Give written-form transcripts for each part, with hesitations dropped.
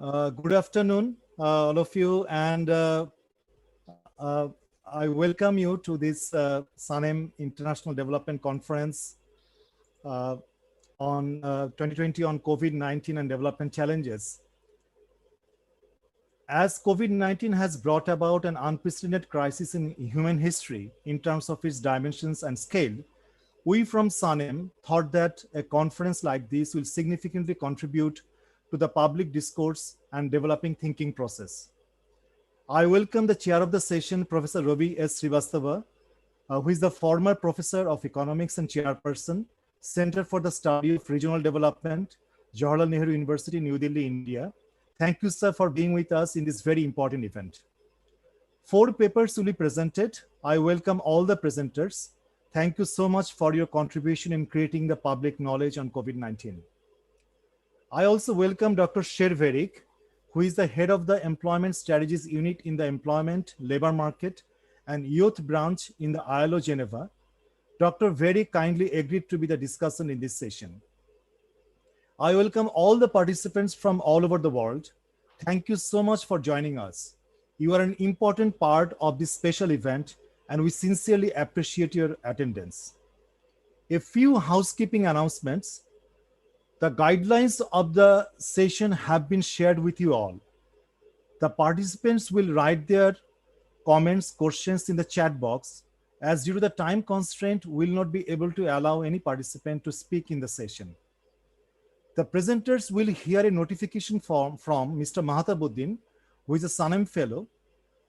Good afternoon, all of you, and uh, I welcome you to this SANEM International Development Conference uh, on 2020 on COVID-19 and development challenges. As COVID-19 has brought about an unprecedented crisis in human history in terms of its dimensions and scale, we from SANEM thought that a conference like this will significantly contribute to the public discourse and developing thinking process. I welcome the chair of the session, Professor Ravi S. Srivastava, who is the former professor of economics and chairperson, Center for the Study of Regional Development, Jawaharlal Nehru University, New Delhi, India. Thank you, sir, for being with us in this very important event. 4 papers will be presented. I welcome all the presenters. Thank you so much for your contribution in creating the public knowledge on COVID-19. I also welcome Dr. Sher Verik, who is the head of the Employment Strategies Unit in the Employment, Labor Market, and Youth Branch in the ILO Geneva. Dr. Verik kindly agreed to be the discussant in this session. I welcome all the participants from all over the world. Thank you so much for joining us. You are an important part of this special event, and we sincerely appreciate your attendance. A few housekeeping announcements. The guidelines of the session have been shared with you all. The participants will write their comments, questions in the chat box. As due to the time constraint, we will not be able to allow any participant to speak in the session. The presenters will hear a notification form from Mr. Mahatabuddin, who is a SANEM fellow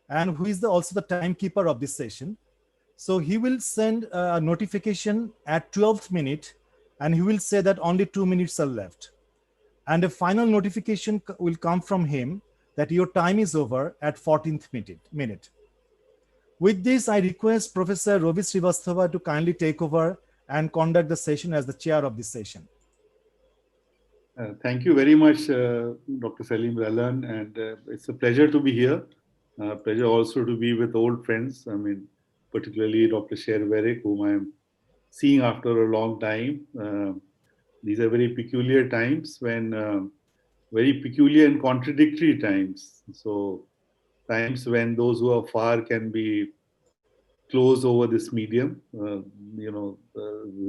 and who is also the timekeeper of this session. So he will send a notification at 12th minute, and he will say that only 2 minutes are left. And a final notification will come from him that your time is over at 14th minute. With this, I request Professor Ravi Srivastava to kindly take over and conduct the session as the chair of this session. Thank you very much, Dr. Salim Ralan, and it's a pleasure to be here. Pleasure also to be with old friends. I mean, particularly Dr. Sher Verik, whom I'm seeing after a long time. These are very peculiar times when, very peculiar and contradictory times. So times when those who are far can be close over this medium,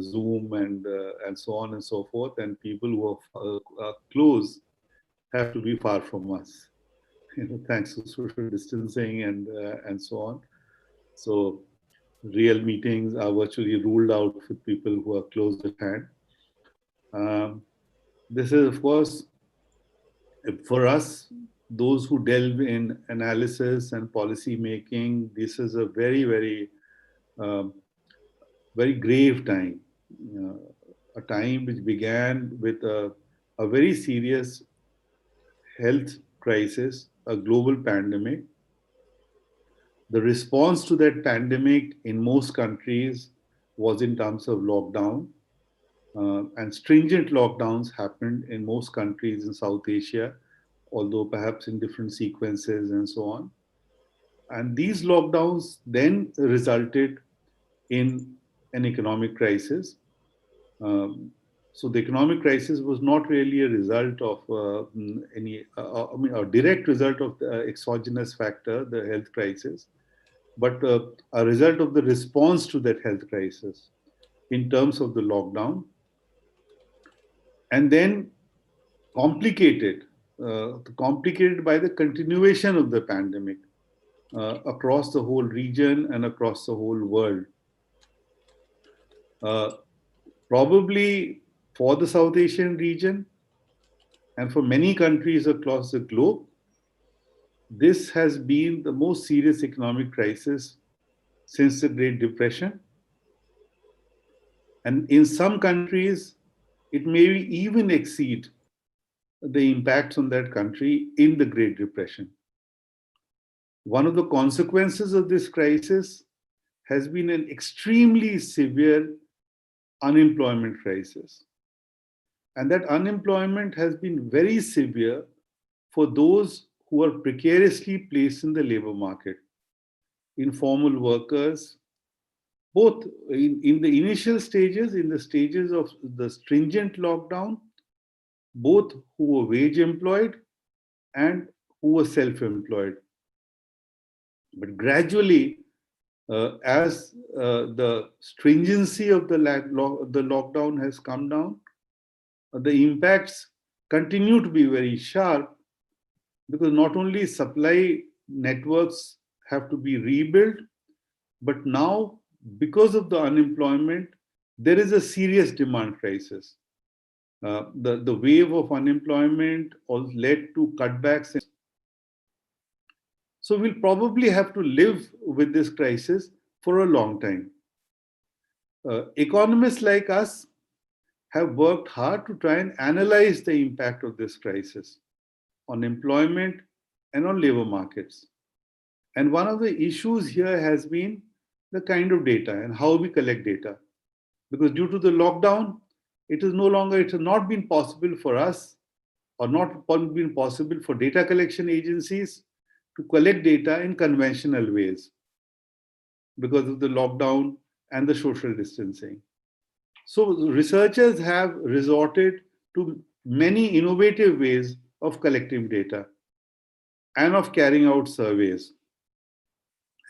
Zoom and so on and so forth, and people who are close have to be far from us, thanks to social distancing and so on. So real meetings are virtually ruled out with people who are close at hand. This is, of course, for us, those who delve in analysis and policy making, this is a very, very, very grave time. A time which began with a very serious health crisis, a global pandemic. The response to that pandemic in most countries was in terms of lockdown, and stringent lockdowns happened in most countries in South Asia, although perhaps in different sequences and so on. And these lockdowns then resulted in an economic crisis. So the economic crisis was not really a result of a direct result of the exogenous factor, the health crisis, but a result of the response to that health crisis in terms of the lockdown, and then complicated by the continuation of the pandemic across the whole region and across the whole world. Probably for the South Asian region and for many countries across the globe, this has been the most serious economic crisis since the Great Depression. And in some countries, it may even exceed the impacts on that country in the Great Depression. One of the consequences of this crisis has been an extremely severe unemployment crisis. And that unemployment has been very severe for those who are precariously placed in the labor market, informal workers, both in the initial stages, in the stages of the stringent lockdown, both who were wage employed and who were self-employed. But gradually, as the stringency of the lockdown has come down, the impacts continue to be very sharp, because not only supply networks have to be rebuilt, but now, because of the unemployment, there is a serious demand crisis. The wave of unemployment also led to cutbacks. So we'll probably have to live with this crisis for a long time. Economists like us have worked hard to try and analyze the impact of this crisis on employment and on labor markets. And one of the issues here has been the kind of data and how we collect data. Because due to the lockdown, it has not been possible for us, or not been possible for data collection agencies to collect data in conventional ways because of the lockdown and the social distancing. So researchers have resorted to many innovative ways of collecting data and of carrying out surveys.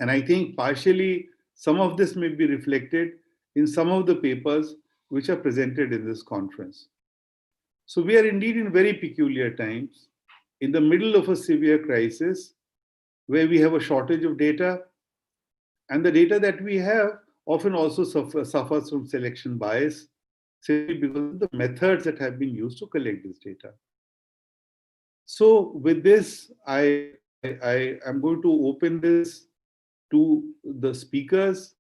And I think partially some of this may be reflected in some of the papers which are presented in this conference. So we are indeed in very peculiar times, in the middle of a severe crisis where we have a shortage of data, and the data that we have often also suffers from selection bias, simply because of the methods that have been used to collect this data. So with this, I am going to open this to the speakers.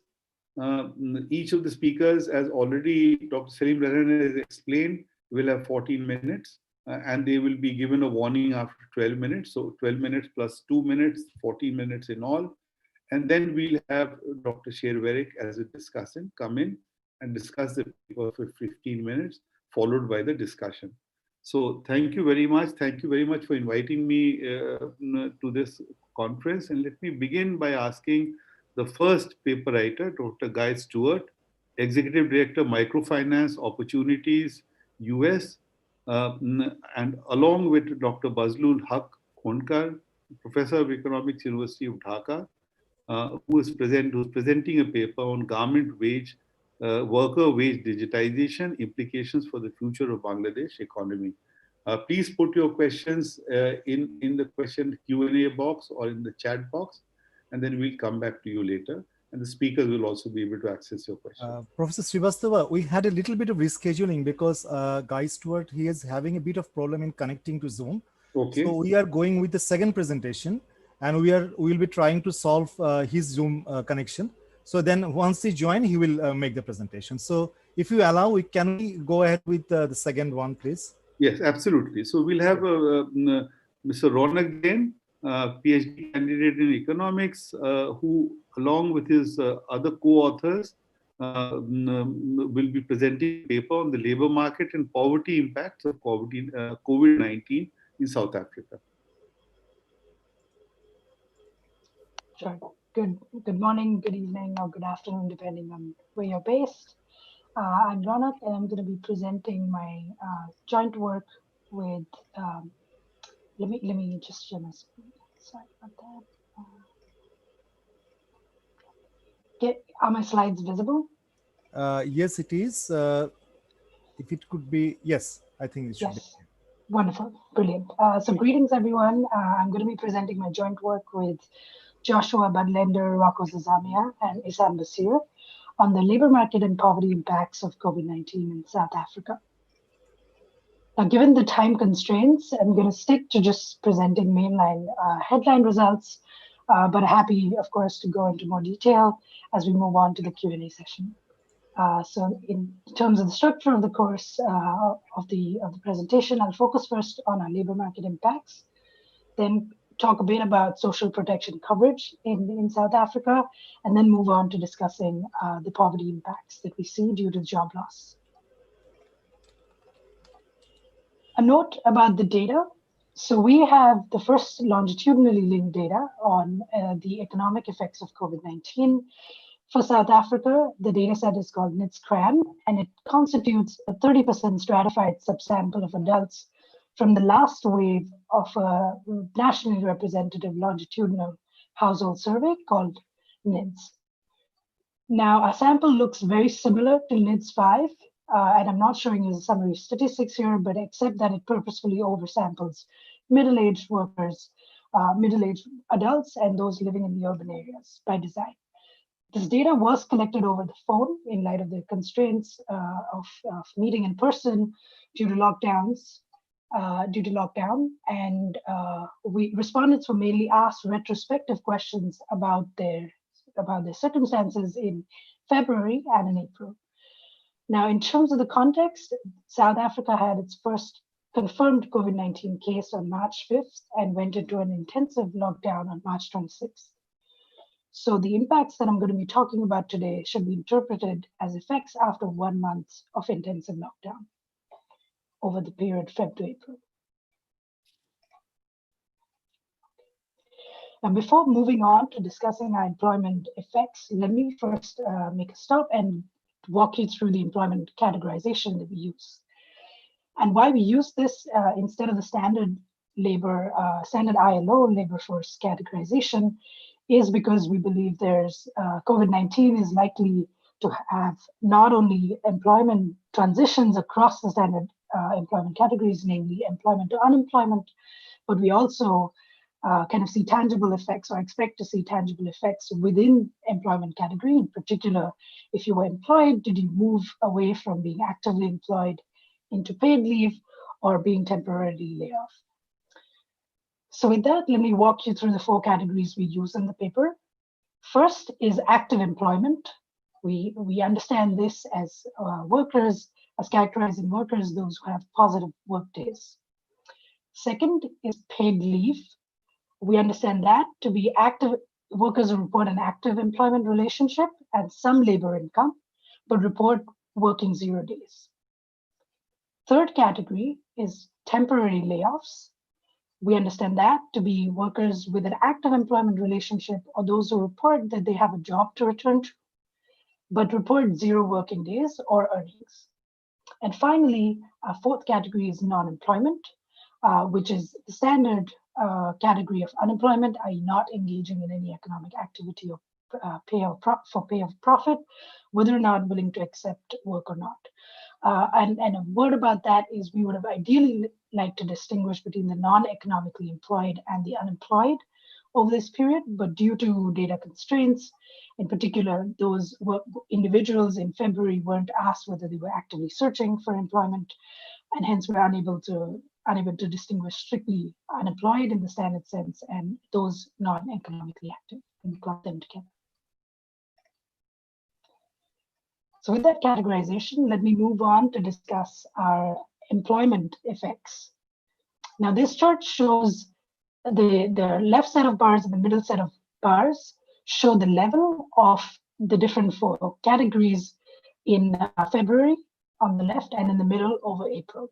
Each of the speakers, as already Dr. Salim Rehran has explained, will have 14 minutes, and they will be given a warning after 12 minutes. So 12 minutes plus 2 minutes, 14 minutes in all. And then we'll have Dr. Sherverick as a discussant come in and discuss the paper for 15 minutes, followed by the discussion. So thank you very much. Thank you very much for inviting me to this conference. And let me begin by asking the first paper writer, Dr. Guy Stewart, Executive Director, Microfinance Opportunities, US, and along with Dr. Bazlul Haq Khonkar, Professor of Economics, University of Dhaka, who's presenting a paper on worker wage digitization, implications for the future of Bangladesh economy. Please put your questions in the question Q&A box or in the chat box, and then we'll come back to you later. And the speakers will also be able to access your questions. Professor Srivastava, we had a little bit of rescheduling because Guy Stewart, he is having a bit of problem in connecting to Zoom. Okay. So we are going with the second presentation, and we'll be trying to solve his Zoom connection. So then once he joins, he will make the presentation. So if you allow, can we go ahead with the second one, please? Yes, absolutely. So we'll have Mr. Ronak Jain, PhD candidate in economics, who, along with his other co-authors, will be presenting a paper on the labor market and poverty impacts of COVID-19 in South Africa. Sure. Good morning, good evening, or good afternoon, depending on where you're based. I'm Ronak, and I'm going to be presenting my joint work with. Let me just share my screen. Sorry about that. Are my slides visible? Yes, it is. If it could be, yes, I think it should be. Wonderful, brilliant. So greetings, everyone. I'm going to be presenting my joint work with Joshua Budlender, Rocco Zazamia, and Isan Basir on the labor market and poverty impacts of COVID-19 in South Africa. Now, given the time constraints, I'm going to stick to just presenting mainline headline results, but happy, of course, to go into more detail as we move on to the Q&A session. So in terms of the structure of the course of the presentation, I'll focus first on our labor market impacts, then talk a bit about social protection coverage in South Africa, and then move on to discussing the poverty impacts that we see due to job loss. A note about the data. So we have the first longitudinally linked data on the economic effects of COVID-19. For South Africa, the data set is called NITS-CRAN, and it constitutes a 30% stratified subsample of adults from the last wave of a nationally representative longitudinal household survey called NIDS. Now, our sample looks very similar to NIDS 5, and I'm not showing you the summary statistics here, but except that it purposefully oversamples middle-aged workers, middle-aged adults, and those living in the urban areas by design. This data was collected over the phone in light of the constraints of meeting in person due to lockdowns, and respondents were mainly asked retrospective questions about their circumstances in February and in April. Now, in terms of the context, South Africa had its first confirmed COVID-19 case on March 5th and went into an intensive lockdown on March 26th. So the impacts that I'm going to be talking about today should be interpreted as effects after 1 month of intensive lockdown over the period Feb to April. And before moving on to discussing our employment effects, let me first make a stop and walk you through the employment categorization that we use. And why we use this instead of the standard ILO labor force categorization is because we believe COVID-19 is likely to have not only employment transitions across the standard employment categories, namely employment to unemployment, but we also kind of see tangible effects or expect to see tangible effects within employment category. In particular, if you were employed, did you move away from being actively employed into paid leave or being temporarily laid off? So with that, let me walk you through the 4 categories we use in the paper. First is active employment. We understand this as characterizing workers, those who have positive work days. Second is paid leave. We understand that to be active workers who report an active employment relationship and some labor income, but report working 0 days. Third category is temporary layoffs. We understand that to be workers with an active employment relationship or those who report that they have a job to return to, but report 0 working days or earnings. And finally, our 4th category is non-employment, which is the standard category of unemployment, i.e. not engaging in any economic activity or pay of profit, whether or not willing to accept work or not. And a word about that is we would have ideally liked to distinguish between the non-economically employed and the unemployed over this period, but due to data constraints, in particular, those individuals in February weren't asked whether they were actively searching for employment, and hence we're unable to distinguish strictly unemployed in the standard sense and those non-economically active and club them together. So with that categorization, let me move on to discuss our employment effects. Now this chart shows the left set of bars and the middle set of bars show the level of the different 4 categories in February on the left and in the middle over April.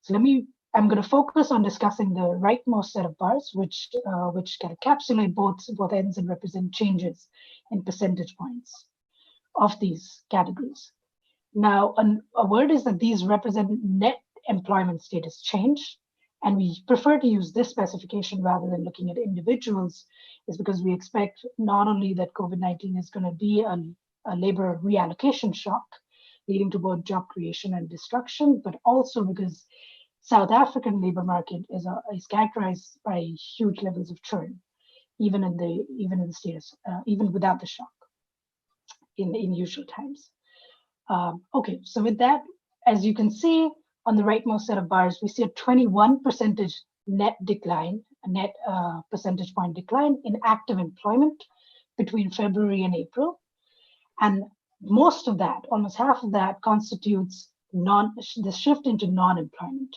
So I'm going to focus on discussing the rightmost set of bars, which can encapsulate both ends and represent changes in percentage points of these categories. Now, a word is that these represent net employment status change, and we prefer to use this specification rather than looking at individuals, is because we expect not only that COVID-19 is going to be a labor reallocation shock, leading to both job creation and destruction, but also because South African labor market is characterized by huge levels of churn, even without the shock in usual times. Okay, so with that, as you can see on the rightmost set of bars, we see a 21% net decline, a net percentage point decline in active employment between February and April. And most of that, almost half of that, constitutes the shift into non-employment.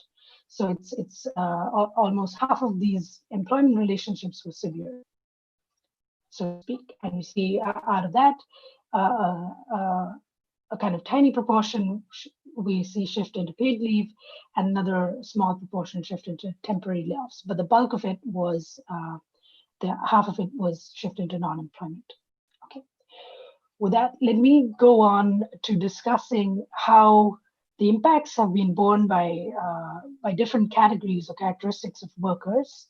So it's almost half of these employment relationships were severe, so to speak. And we see out of that, a kind of tiny proportion we see shift into paid leave, and another small proportion shift into temporary layoffs. But the bulk of it was, half of it was shift into non-employment. Okay. With that, let me go on to discussing how The impacts have been borne by different categories or characteristics of workers.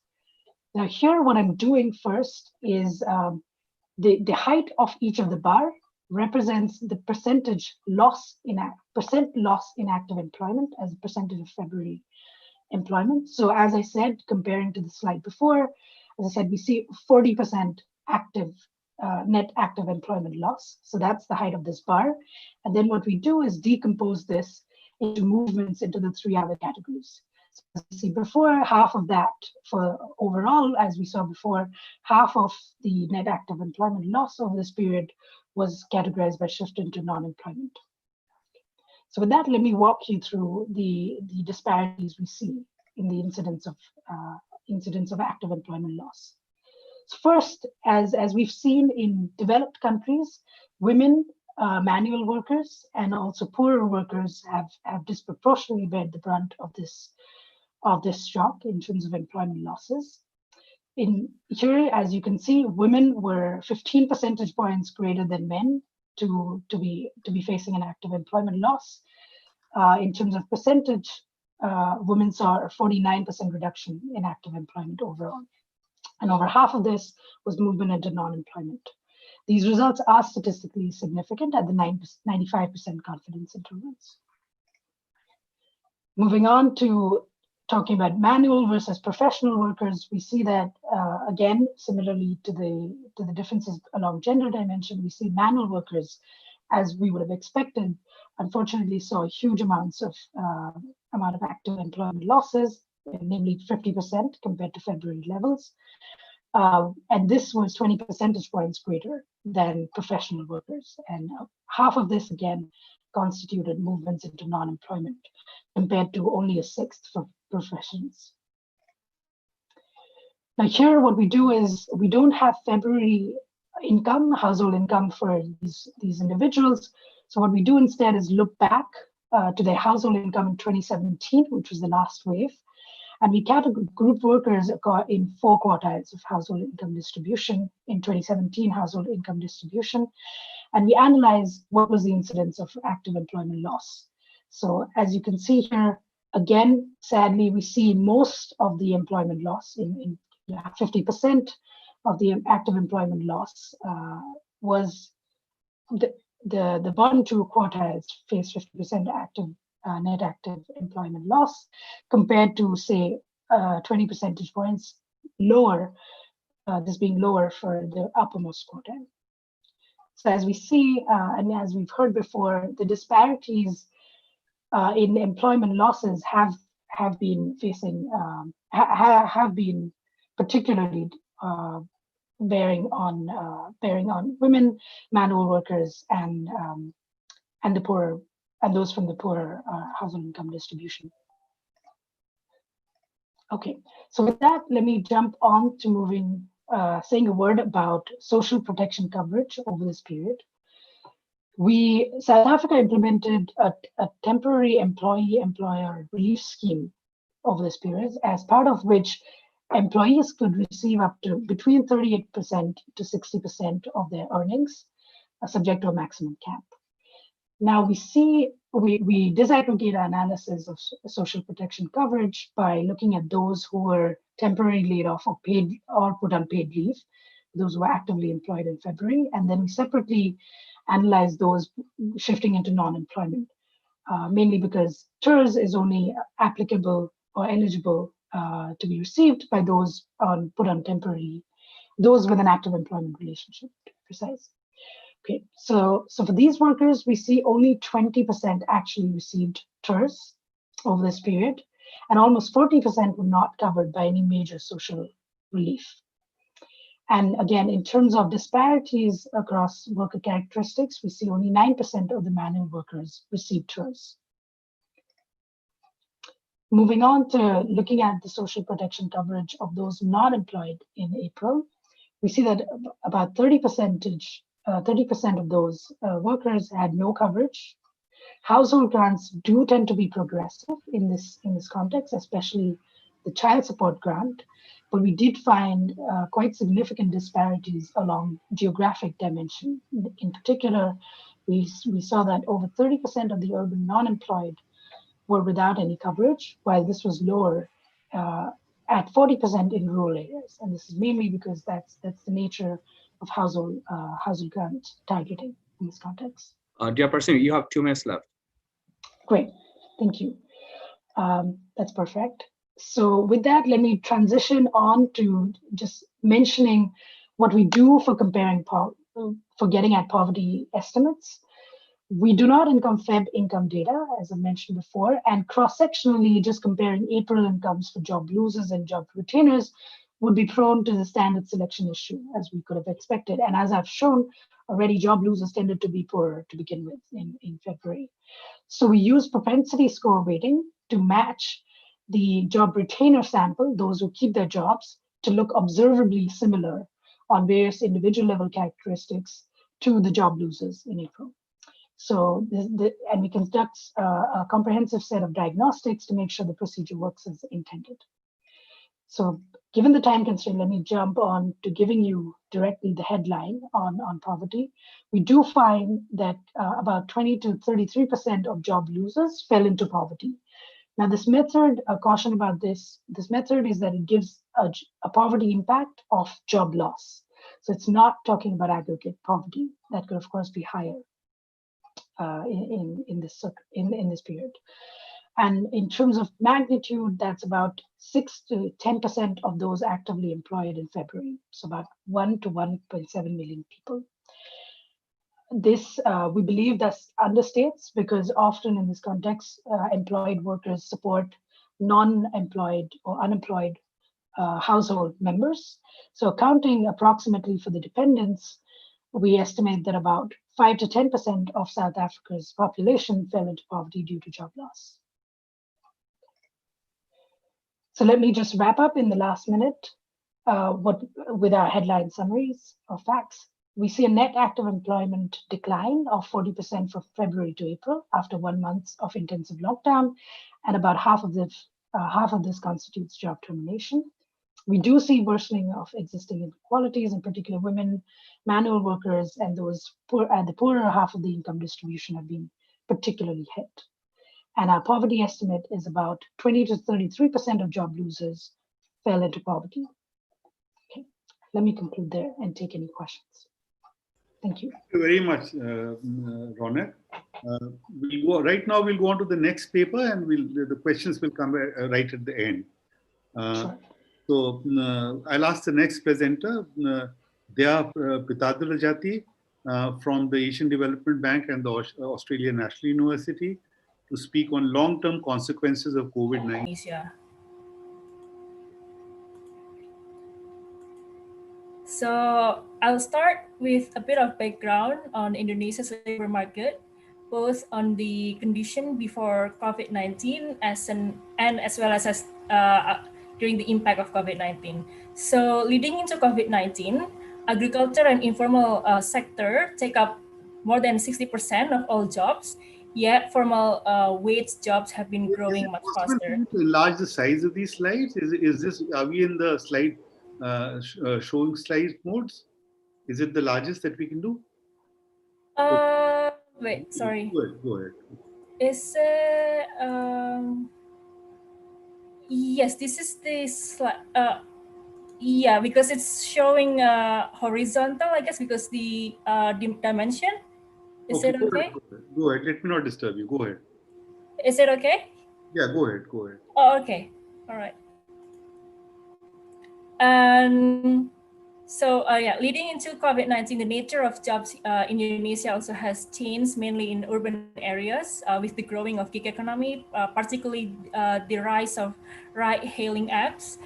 Now here, what I'm doing first is the height of each of the bar represents the percentage loss in active employment as a percentage of February employment. So as I said, comparing to the slide before, as I said, we see 40% net active employment loss. So that's the height of this bar. And then what we do is decompose this into movements into the three other categories. So as we see before, half of that for overall, as we saw before, half of the net active employment loss over this period was categorized by shift into non-employment. So with that, let me walk you through the disparities we see in the incidence of active employment loss. So first, as we've seen in developed countries, women, manual workers, and also poorer workers have disproportionately bear the brunt of this shock in terms of employment losses. In here, as you can see, women were 15 percentage points greater than men to be facing an active employment loss. In terms of percentage, women saw a 49% reduction in active employment overall. And over half of this was movement into non-employment. These results are statistically significant at the 95% confidence intervals. Moving on to talking about manual versus professional workers, we see that, again, similarly to the differences along gender dimension, we see manual workers, as we would have expected, unfortunately saw huge amount of active employment losses, namely 50% compared to February levels. And this was 20 percentage points greater than professional workers. And half of this, again, constituted movements into non-employment, compared to only a sixth for professions. Now here, what we do is we don't have February income, household income for these individuals. So what we do instead is look back to their household income in 2017, which was the last wave. And we group workers in 4 quartiles of household income distribution in 2017 household income distribution. And we analyze what was the incidence of active employment loss. So as you can see here, again, sadly, we see most of the employment loss in 50% of the active employment loss was the bottom 2 quartiles face 50% net active employment loss, compared to, say, 20 percentage points lower, this being lower for the uppermost quartile. So as we see, and as we've heard before, the disparities in employment losses have been facing, have been particularly bearing on women, manual workers, and the poorer, and those from the poorer household income distribution. Okay, so with that, let me jump on to saying a word about social protection coverage over this period. South Africa implemented a temporary employee-employer relief scheme over this period, as part of which employees could receive up to between 38% to 60% of their earnings, subject to a maximum cap. Now we disaggregate our analysis of social protection coverage by looking at those who were temporarily laid off or paid or put on paid leave, those who were actively employed in February, and then we separately analyze those shifting into non-employment, mainly because TERS is only applicable or eligible to be received by those put on temporary, those with an active employment relationship, to be precise. Okay, so for these workers, we see only 20% actually received TERS over this period, and almost 40% were not covered by any major social relief. And again, in terms of disparities across worker characteristics, we see only 9% of the manual workers received TERS. Moving on to looking at the social protection coverage of those not employed in April, we see that about 30% of those workers had no coverage. Household grants do tend to be progressive in this context, especially the child support grant, but we did find quite significant disparities along geographic dimension. In particular, we saw that over 30% of the urban non-employed were without any coverage, while this was lower at 40% in rural areas. And this is mainly because that's the nature of household grant targeting in this context. Dear person, you have 2 minutes left. Great, thank you. That's perfect. So with that, let me transition on to just mentioning what we do for for getting at poverty estimates. We do not income Feb income data, as I mentioned before, and cross-sectionally, just comparing April incomes for job losers and job retainers would be prone to the standard selection issue, as we could have expected. And as I've shown already, job losers tended to be poorer to begin with in February. So we use propensity score weighting to match the job retainer sample, those who keep their jobs, to look observably similar on various individual level characteristics to the job losers in April. So, and we conduct a comprehensive set of diagnostics to make sure the procedure works as intended. So, given the time constraint, let me jump on to giving you directly the headline on poverty. We do find that about 20 to 33% of job losers fell into poverty. Now, this method, a caution about this method is that it gives a poverty impact of job loss. So it's not talking about aggregate poverty. That could, of course, be higher in this period. And in terms of magnitude, that's about 6 to 10% of those actively employed in February. So about 1 to 1.7 million people. This, we believe, that understates, because often in this context, employed workers support non-employed or unemployed household members. So accounting approximately for the dependents, we estimate that about 5 to 10% of South Africa's population fell into poverty due to job loss. So let me just wrap up in the last minute with our headline summaries of facts. We see a net active employment decline of 40% from February to April after 1 month of intensive lockdown, and about half of this constitutes job termination. We do see worsening of existing inequalities, in particular women, manual workers, and those poor, and the poorer half of the income distribution have been particularly hit. And our poverty estimate is about 20 to 33% of job losers fell into poverty. Okay, let me conclude there and take any questions. Thank you. Thank you very much, Ronak. Right now, we'll go on to the next paper, and the questions will come right at the end. Sure. So I'll ask the next presenter, Dea Pitadurajati from the Asian Development Bank and the Australian National University to speak on long-term consequences of COVID-19. So I'll start with a bit of background on Indonesia's labor market, both on the condition before COVID-19 and as well as during the impact of COVID-19. So leading into COVID-19, agriculture and informal sector take up more than 60% of all jobs, yet formal wage jobs have been growing much faster. To enlarge the size of these slides? Are we in the slide showing slide modes? Is it the largest that we can do? Wait, sorry. Go ahead. Is it, yes, this is the slide. Yeah, because it's showing horizontal, I guess, because the dimension. Is it okay? Go ahead. Let me not disturb you. Go ahead. Is it okay? Yeah, go ahead. Oh, okay. All right. And so, yeah, leading into COVID-19, the nature of jobs in Indonesia also has changed, mainly in urban areas with the growing of gig economy, particularly the rise of ride-hailing apps.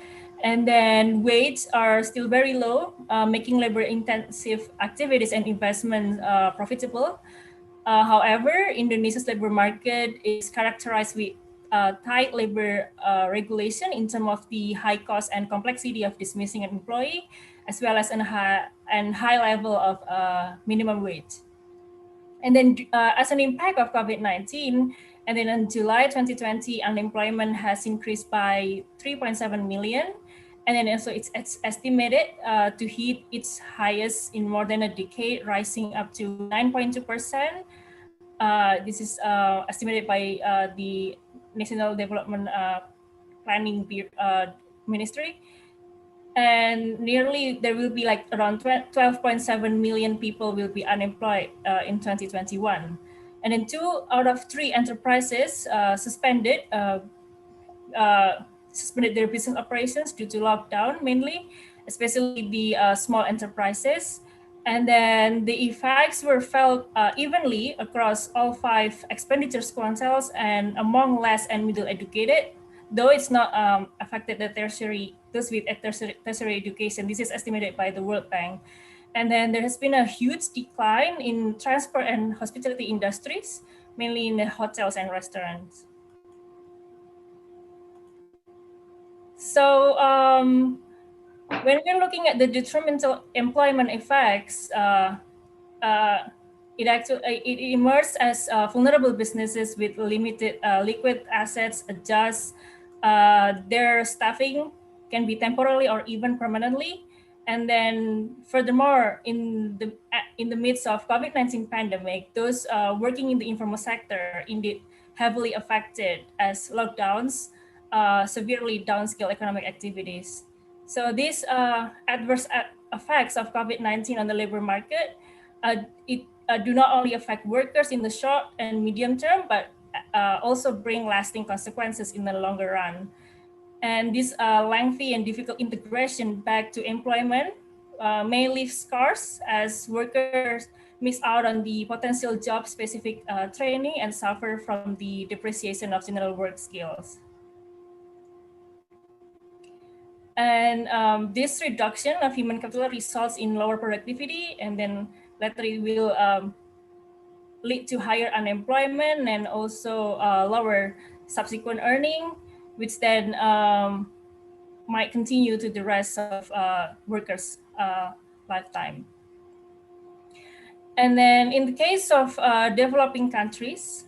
And then wages are still very low, making labor-intensive activities and investments profitable. However, Indonesia's labor market is characterized with tight labor regulation in terms of the high cost and complexity of dismissing an employee, as well as a high level of minimum wage. And then as an impact of COVID-19, and then in July 2020, unemployment has increased by 3.7 million. And then also it's estimated to hit its highest in more than a decade, rising up to 9.2%. This is estimated by the National Development Planning Ministry. And nearly there will be like around 12.7 million people will be unemployed in 2021. And then 2 out of 3 enterprises suspended their business operations due to lockdown mainly, especially the small enterprises. And then the effects were felt evenly across all 5 expenditure quantiles and among less and middle educated, though it's not affected those with tertiary education. This is estimated by the World Bank. And then there has been a huge decline in transport and hospitality industries, mainly in the hotels and restaurants. So when we're looking at the detrimental employment effects, it emerged as vulnerable businesses with limited liquid assets adjust their staffing, can be temporarily or even permanently. And then furthermore, in the midst of COVID-19 pandemic, those working in the informal sector indeed heavily affected as lockdowns severely downscale economic activities. So these adverse effects of COVID-19 on the labor market, do not only affect workers in the short and medium term, but also bring lasting consequences in the longer run. And this lengthy and difficult integration back to employment may leave scars as workers miss out on the potential job-specific training and suffer from the depreciation of general work skills. And this reduction of human capital results in lower productivity, and then later it will lead to higher unemployment and also lower subsequent earning, which then might continue to the rest of workers' lifetime. And then in the case of developing countries,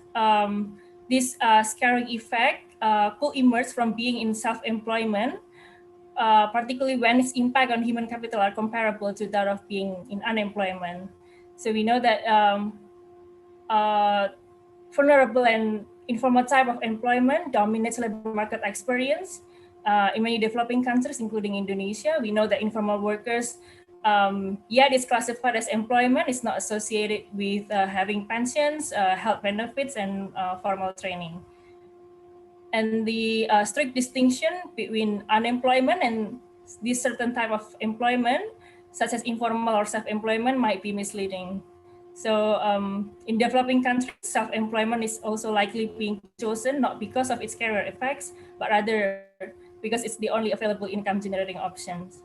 this scaring effect could emerge from being in self-employment, particularly when its impact on human capital are comparable to that of being in unemployment. So we know that vulnerable and informal type of employment dominates labor market experience in many developing countries, including Indonesia. We know that informal workers, yet it's classified as employment, is not associated with having pensions, health benefits, and formal training. And the strict distinction between unemployment and this certain type of employment, such as informal or self-employment, might be misleading. So in developing countries, self-employment is also likely being chosen not because of its career effects, but rather because it's the only available income generating options.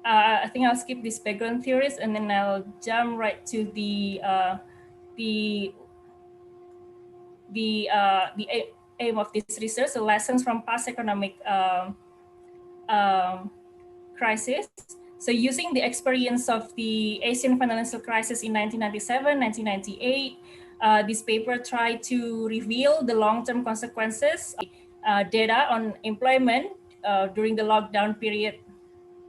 I think I'll skip these background theories and then I'll jump right to the aim of this research, so lessons from past economic crisis. So using the experience of the Asian financial crisis in 1997, 1998, this paper tried to reveal the long-term consequences data on employment during the lockdown period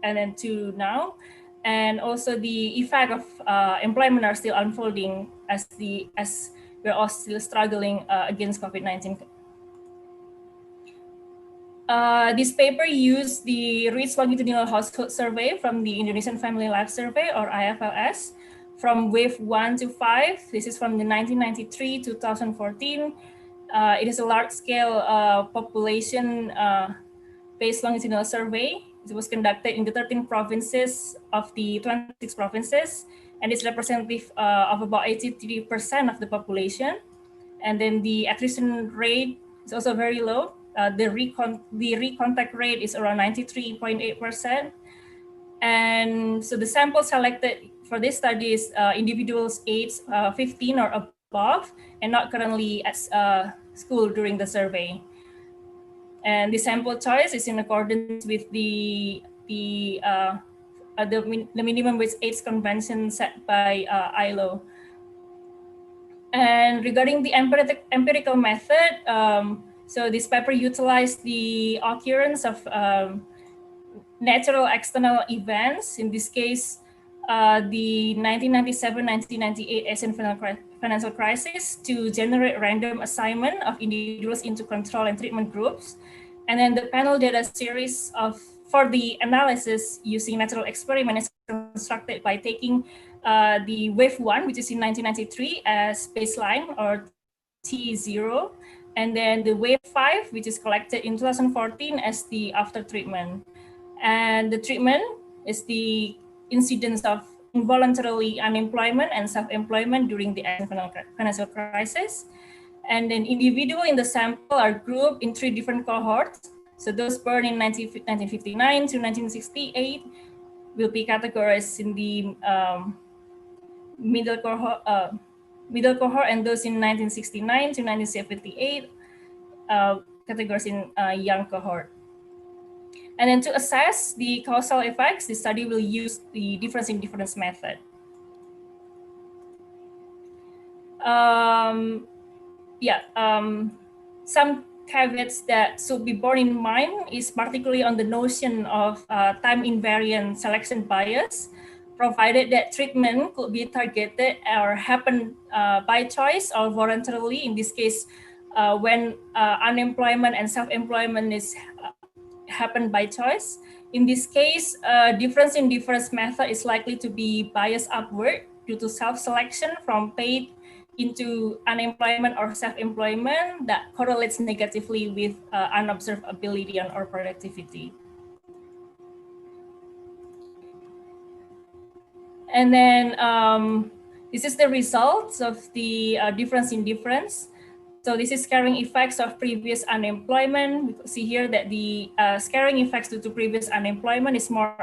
and then to now. And also the effect of employment are still unfolding as we're all still struggling against COVID-19. This paper used the Rich Longitudinal Household Survey from the Indonesian Family Life Survey, or IFLS, from wave 1 to 5. This is from the 1993 to 2014. It is a large-scale population-based longitudinal survey. It was conducted in the 13 provinces of the 26 provinces, and it's representative of about 83% of the population. And then the attrition rate is also very low. The recontact rate is around 93.8%. And so the sample selected for this study is individuals aged 15 or above and not currently at school during the survey. And the sample choice is in accordance with the minimum wage age convention set by ILO. And regarding the empirical method, so this paper utilized the occurrence of natural external events. In this case, the 1997-1998 Asian financial crisis to generate random assignment of individuals into control and treatment groups. And then the panel data series for the analysis using natural experiment is constructed by taking the wave 1, which is in 1993 as baseline or T0, and then the wave 5, which is collected in 2014 as the after treatment. And the treatment is the incidence of involuntarily unemployment and self-employment during the financial crisis. And then individuals in the sample are grouped in 3 different cohorts. So those born in 1959 to 1968 will be categorized in the middle cohort, and those in 1969 to 1978 categorized in young cohort. And then to assess the causal effects, the study will use the difference in difference method. Some caveats that should be borne in mind is particularly on the notion of time invariant selection bias, provided that treatment could be targeted or happen by choice or voluntarily. In this case, when unemployment and self-employment is happen by choice. In this case, difference in difference method is likely to be biased upward due to self-selection from paid into unemployment or self-employment that correlates negatively with unobserved ability or productivity. And then this is the results of the difference in difference. So this is scaring effects of previous unemployment. We see here that the scaring effects due to previous unemployment is more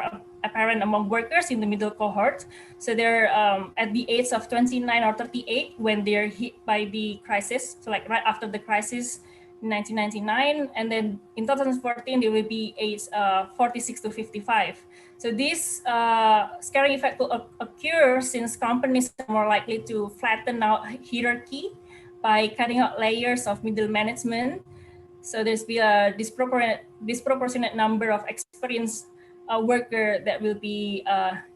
apparent among workers in the middle cohort. So they're at the age of 29 or 38 when they're hit by the crisis. So like right after the crisis in 1999, and then in 2014 they will be age 46 to 55. So this scaring effect will occur since companies are more likely to flatten out hierarchy by cutting out layers of middle management. So there's be a disproportionate number of experienced worker that will be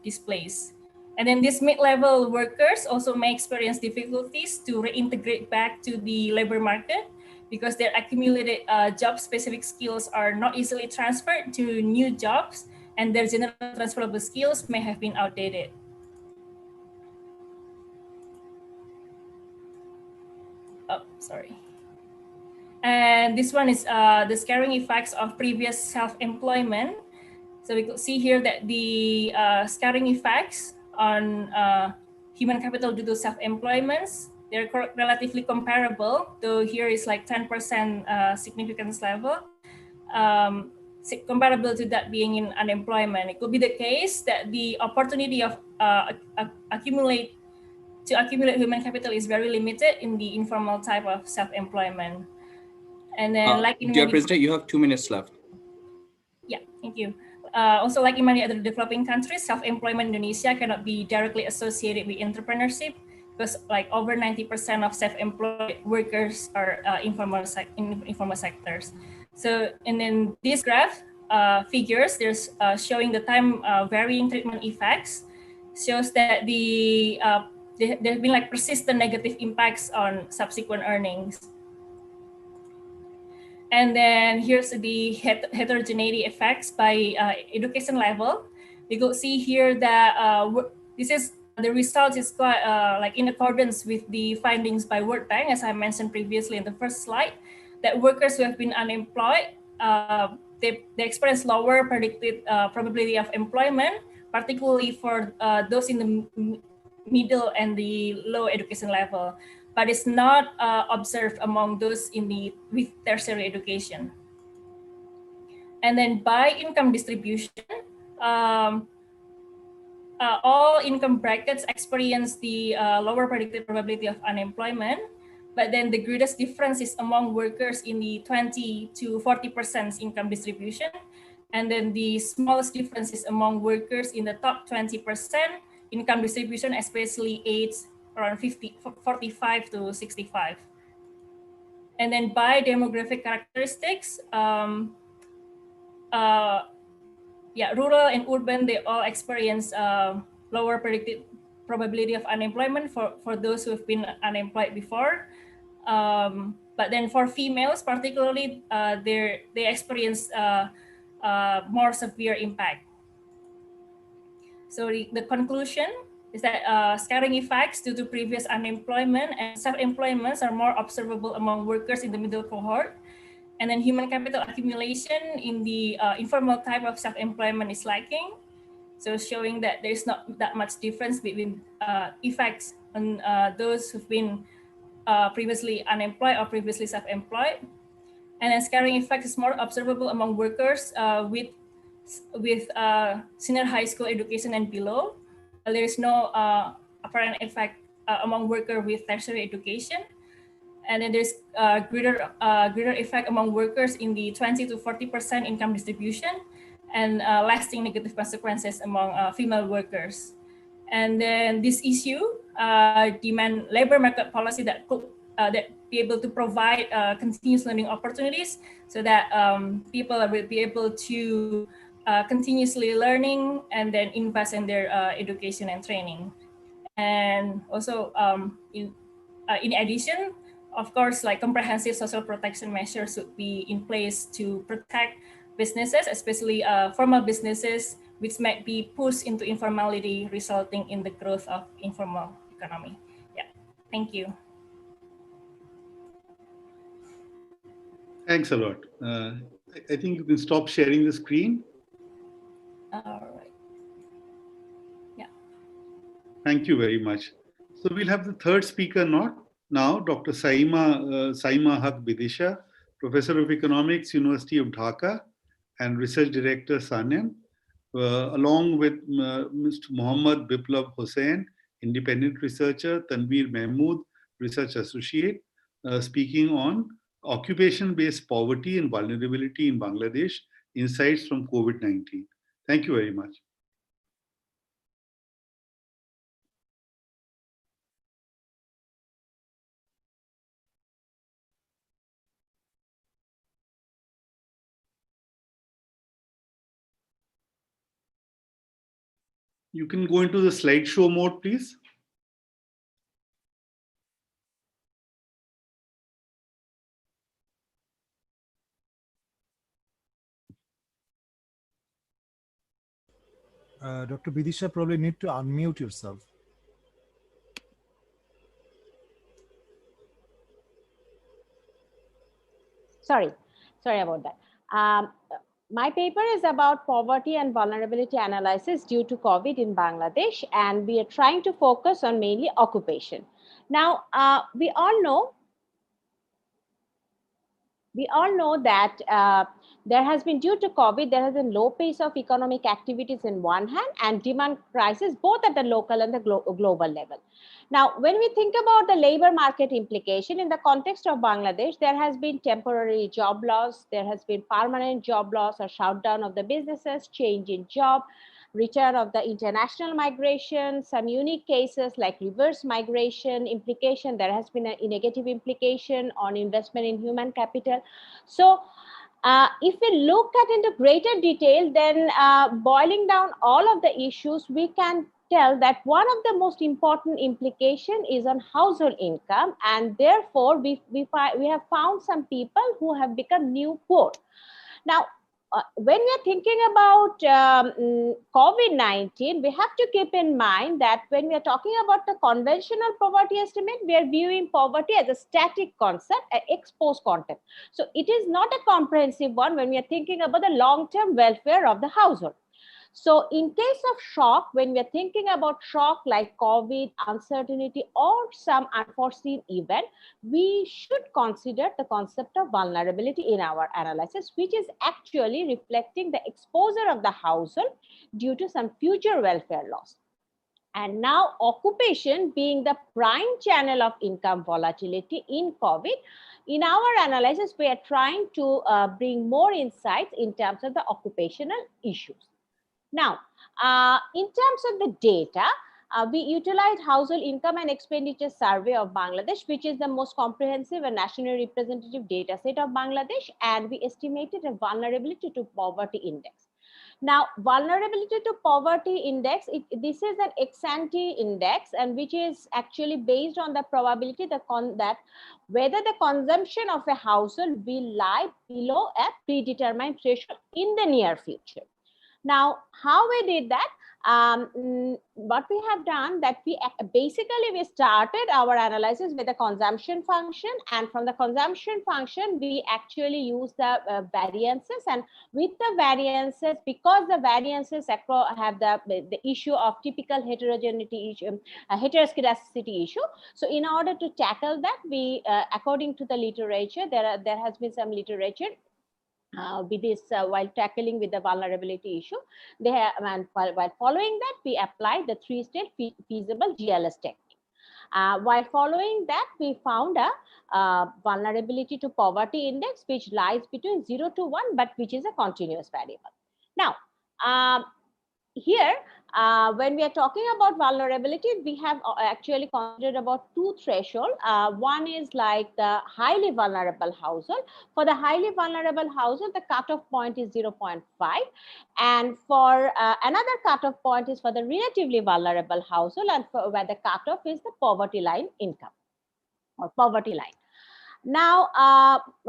displaced. And then these mid-level workers also may experience difficulties to reintegrate back to the labor market because their accumulated job-specific skills are not easily transferred to new jobs, and their general transferable skills may have been outdated. Oh, sorry. And this one is the scaring effects of previous self-employment. So we could see here that the scaring effects on human capital due to self-employments, they're relatively comparable, though here is like 10% significance level, comparable to that being in unemployment. It could be the case that the opportunity of accumulate human capital is very limited in the informal type of self-employment. And then like in dear President, you have 2 minutes left. Yeah, thank you. Also, like in many other developing countries, self-employment in Indonesia cannot be directly associated with entrepreneurship because like over 90% of self-employed workers are informal sectors. So, and then this graph figures, there's showing the time varying treatment effects, shows that there have been like persistent negative impacts on subsequent earnings. And then here's the heterogeneity effects by education level. You could see here that this is the result is quite like in accordance with the findings by World Bank, as I mentioned previously in the first slide, that workers who have been unemployed, they experience lower predicted probability of employment, particularly for those in the middle and the low education level, but it's not observed among those with tertiary education. And then by income distribution, all income brackets experience the lower predicted probability of unemployment, but then the greatest difference is among workers in the 20 to 40% income distribution. And then the smallest difference is among workers in the top 20% income distribution, especially age around 45 to 65. And then by demographic characteristics, rural and urban, they all experience lower predicted probability of unemployment for those who have been unemployed before. But then for females, particularly, they experience more severe impact. So the conclusion is that scattering effects due to previous unemployment and self-employments are more observable among workers in the middle cohort. And then human capital accumulation in the informal type of self-employment is lacking. So showing that there's not that much difference between effects on those who've been previously unemployed or previously self-employed. And then scattering effect is more observable among workers with senior high school education and below. There is no apparent effect among workers with tertiary education. And then there's greater effect among workers in the 20 to 40% income distribution, and lasting negative consequences among female workers. And then this issue demand labor market policy that could that be able to provide continuous learning opportunities, so that people will be able to continuously learning and then invest in their education and training. And also in addition, of course, like comprehensive social protection measures should be in place to protect businesses, especially formal businesses, which might be pushed into informality, resulting in the growth of informal economy. Yeah, thank you. Thanks a lot. I think you can stop sharing the screen. All right. Yeah. Thank you very much. So we'll have the third speaker now, Dr. Saima Haq Bidisha, Professor of Economics, University of Dhaka, and Research Director, SANEM, along with Mr. Muhammad Biplab Hussain, Independent Researcher, Tanveer Mahmood, Research Associate, speaking on occupation-based poverty and vulnerability in Bangladesh, insights from COVID-19. Thank you very much. You can go into the slideshow mode, please. Dr. Bidisha, probably need to unmute yourself. Sorry about that. My paper is about poverty and vulnerability analysis due to COVID in Bangladesh, and we are trying to focus on mainly occupation. Now, we all know that there has been, due to COVID, there has been low pace of economic activities in one hand and demand crisis both at the local and the global level. Now, when we think about the labor market implication in the context of Bangladesh, there has been temporary job loss, there has been permanent job loss or shutdown of the businesses, change in job, return of the international migration, some unique cases like reverse migration implication. There has been a negative implication on investment in human capital. So if we look at into greater detail, then boiling down all of the issues, we can tell that one of the most important implication is on household income, and therefore we have found some people who have become new poor. Now, when we are thinking about COVID-19, we have to keep in mind that when we are talking about the conventional poverty estimate, we are viewing poverty as a static concept, an ex post concept. So it is not a comprehensive one when we are thinking about the long-term welfare of the household. So in case of shock, when we are thinking about shock like COVID, uncertainty, or some unforeseen event, we should consider the concept of vulnerability in our analysis, which is actually reflecting the exposure of the household due to some future welfare loss. And now occupation being the prime channel of income volatility in COVID, in our analysis, we are trying to bring more insights in terms of the occupational issues. Now, in terms of the data, we utilized Household Income and Expenditure Survey of Bangladesh, which is the most comprehensive and nationally representative data set of Bangladesh, and we estimated a vulnerability to poverty index. Now, vulnerability to poverty index, this is an ex-ante index, and which is actually based on the probability that whether the consumption of a household will lie below a predetermined threshold in the near future. Now, how we did that? What we have done that we started our analysis with the consumption function, and from the consumption function we actually use the variances, and with the variances, because the variances have the issue of typical heterogeneity issue, heteroscedasticity issue. So in order to tackle that, we according to the literature, there has been some literature with this while tackling with the vulnerability issue. They have, and while following that, we applied the three-stage feasible GLS technique. While following that, we found a vulnerability to poverty index which lies between 0 to 1, but which is a continuous variable. Now, here, when we are talking about vulnerability, we have actually considered about two thresholds. One is like the highly vulnerable household. For the highly vulnerable household, the cutoff point is 0.5. And for another cutoff point is for the relatively vulnerable household, and where the cutoff is the poverty line income or poverty line. Now,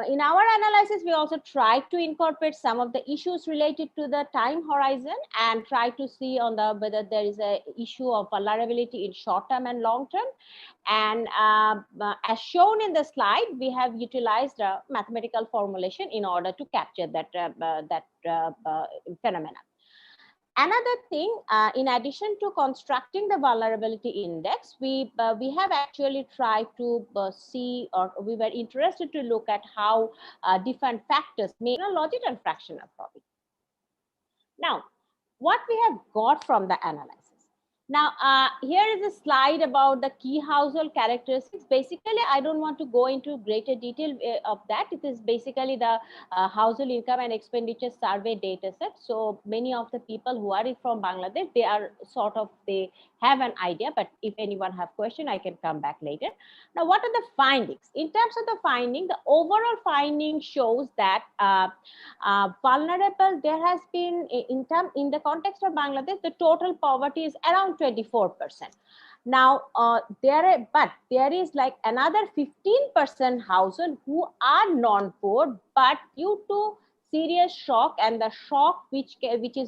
in our analysis, we also tried to incorporate some of the issues related to the time horizon and try to see on the whether there is a issue of vulnerability in short term and long term. And as shown in the slide, we have utilized a mathematical formulation in order to capture that phenomena. Another thing, in addition to constructing the vulnerability index, we have actually tried to see, or we were interested to look at how different factors may logit and fractional probability. Now, what we have got from the analysis. Now, here is a slide about the key household characteristics. Basically, I don't want to go into greater detail of that. It is basically the household income and expenditure survey data set. So many of the people who are from Bangladesh, they are sort of, they have an idea, but if anyone have question, I can come back later. Now, what are the findings? In terms of the finding, the overall finding shows that vulnerable, there has been, in the context of Bangladesh, the total poverty is around 24%. Now, there is like another 15% household who are non-poor, but due to serious shock, and the shock which is